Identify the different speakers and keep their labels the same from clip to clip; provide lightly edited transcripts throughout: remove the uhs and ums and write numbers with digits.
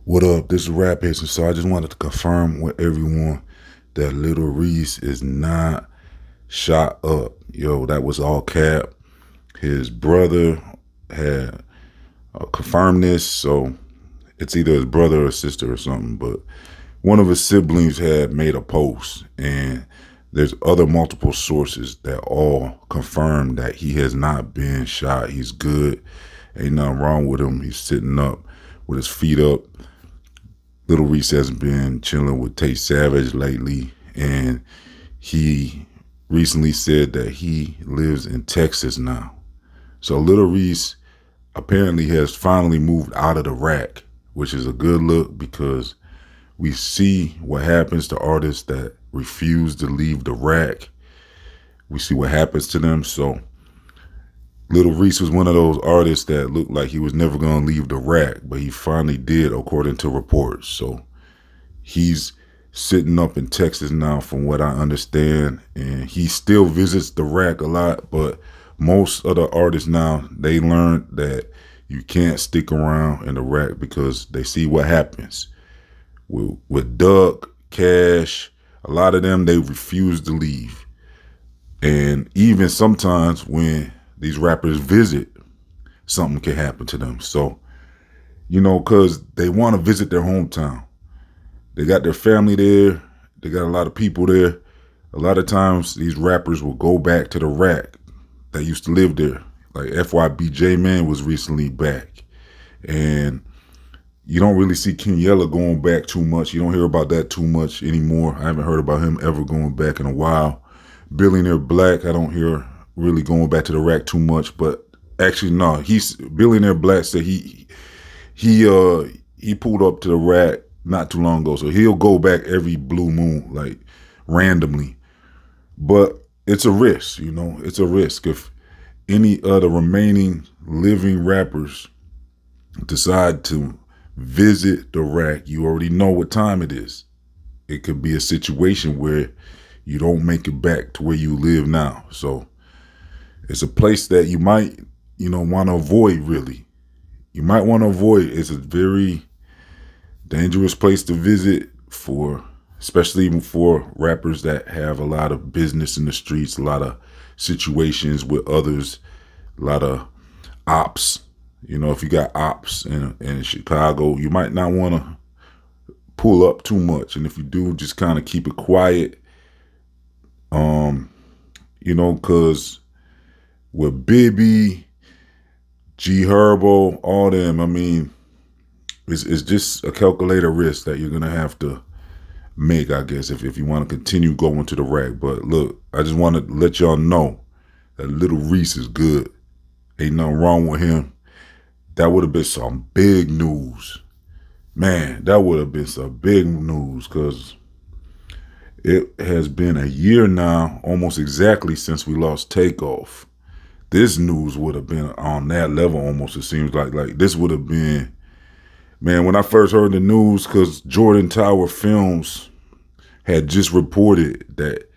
Speaker 1: What up? This is Rap Hits, and so I just wanted to confirm with everyone that Lil Reese is not shot up. Yo, that was all cap. His brother had confirmed this, so it's either his brother or sister or something, but one of his siblings had made a post, and there's other multiple sources that all confirm that he has not been shot. He's good. Ain't nothing wrong with him. He's sitting up with his feet up. Lil Reese has been chilling with Tate Savage lately, and he recently said that he lives in Texas now. So Lil Reese apparently has finally moved out of the rack, which is a good look because we see what happens to artists that refuse to leave the rack. We see what happens to them. So Lil Reese was one of those artists that looked like he was never going to leave the rack, but he finally did, according to reports. So he's sitting up in Texas now, from what I understand, and he still visits the rack a lot. But most of the artists now, they learned that you can't stick around in the rack because they see what happens with Duck, Cash. A lot of them, they refuse to leave, and even sometimes when these rappers visit, something can happen to them. So because they want to visit their hometown. They got their family there. They got a lot of people there. A lot of times these rappers will go back to the rack that used to live there. Like FYBJ Man was recently back. And you don't really see Kenyella going back too much. You don't hear about that too much anymore. I haven't heard about him ever going back in a while. Billionaire Black, I don't hear really going back to the rack too much. But actually, no, Billionaire Black said he pulled up to the rack not too long ago, so he'll go back every blue moon, like randomly. But it's a risk, it's a risk. If any of the remaining living rappers decide to visit the rack, you already know what time it is. It could be a situation where you don't make it back to where you live now. So it's a place that you might, want to avoid, really. You might want to avoid. It's a very dangerous place to visit especially for rappers that have a lot of business in the streets, a lot of situations with others, a lot of ops. If you got ops in Chicago, you might not want to pull up too much. And if you do, just kind of keep it quiet. Because with Bibby, G Herbo, all them, it's just a calculated risk that you're going to have to make, I guess, if you want to continue going to the rack. But look, I just want to let y'all know that Lil Reese is good. Ain't nothing wrong with him. That would have been some big news. Man, that would have been some big news because it has been a year now, almost exactly, since we lost Takeoff. This news would have been on that level almost, it seems like this would have been. Man, when I first heard the news, because Jordan Tower Films had just reported that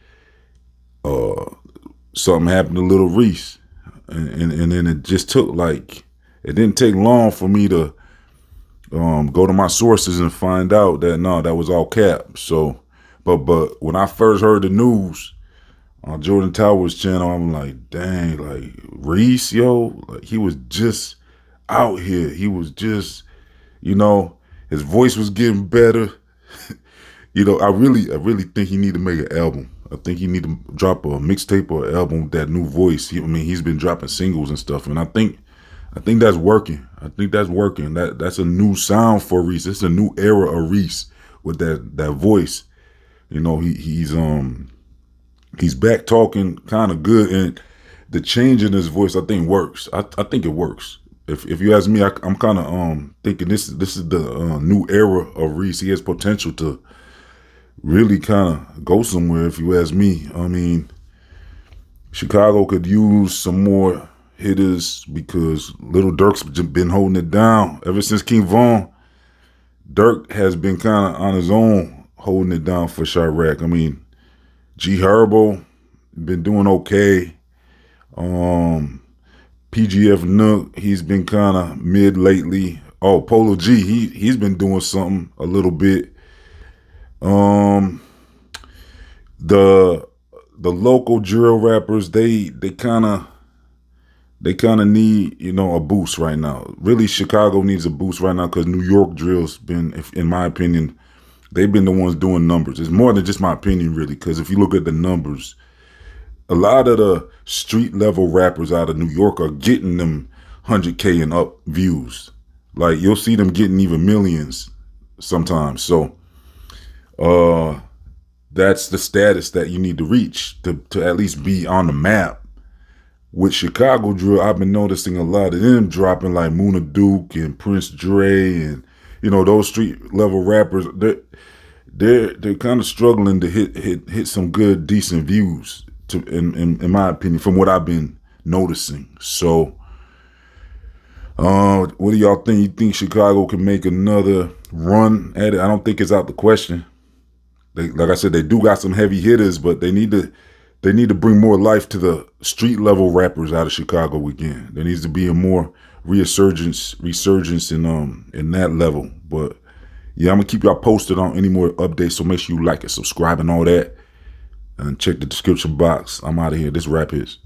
Speaker 1: something happened to Lil Reese. And then it just took it didn't take long for me to go to my sources and find out that, no, that was all cap. So, but when I first heard the news on Jordan Tower's channel, I'm like, dang, Reese, yo, he was just out here. He was just, his voice was getting better. I really think he need to make an album. I think he need to drop a mixtape or an album with that new voice. He's been dropping singles and stuff, and I think that's working. I think that's working. That's a new sound for Reese. It's a new era of Reese with that voice. He's back talking kind of good, and the change in his voice I think works. I think it works. If you ask me, I'm kind of thinking this is the new era of Reese. He has potential to really kind of go somewhere, if you ask me. Chicago could use some more hitters because Little Dirk's been holding it down ever since King Von. Dirk has been kind of on his own holding it down for Chirac. G Herbo been doing okay. PGF Nook, he's been kind of mid lately. Oh, Polo G, he's been doing something a little bit. Um, the the local drill rappers, they kind of need, a boost right now. Really, Chicago needs a boost right now because New York drill's been, in my opinion, they've been the ones doing numbers. It's more than just my opinion, really, because if you look at the numbers, a lot of the street level rappers out of New York are getting them 100K and up views. Like you'll see them getting even millions sometimes. So that's the status that you need to reach to at least be on the map. With Chicago drill, I've been noticing a lot of them dropping like Muna Duke and Prince Dre and those street level rappers. They're kind of struggling to hit some good decent views. In my opinion, from what I've been noticing. So, what do y'all think? You think Chicago can make another run at it? I don't think it's out the question. Like I said, they do got some heavy hitters, but they need to bring more life to the street level rappers out of Chicago again. There needs to be a more resurgence in that level. But yeah, I'm gonna keep y'all posted on any more updates. So make sure you like and subscribe and all that, and check the description box. I'm out of here. This rap is.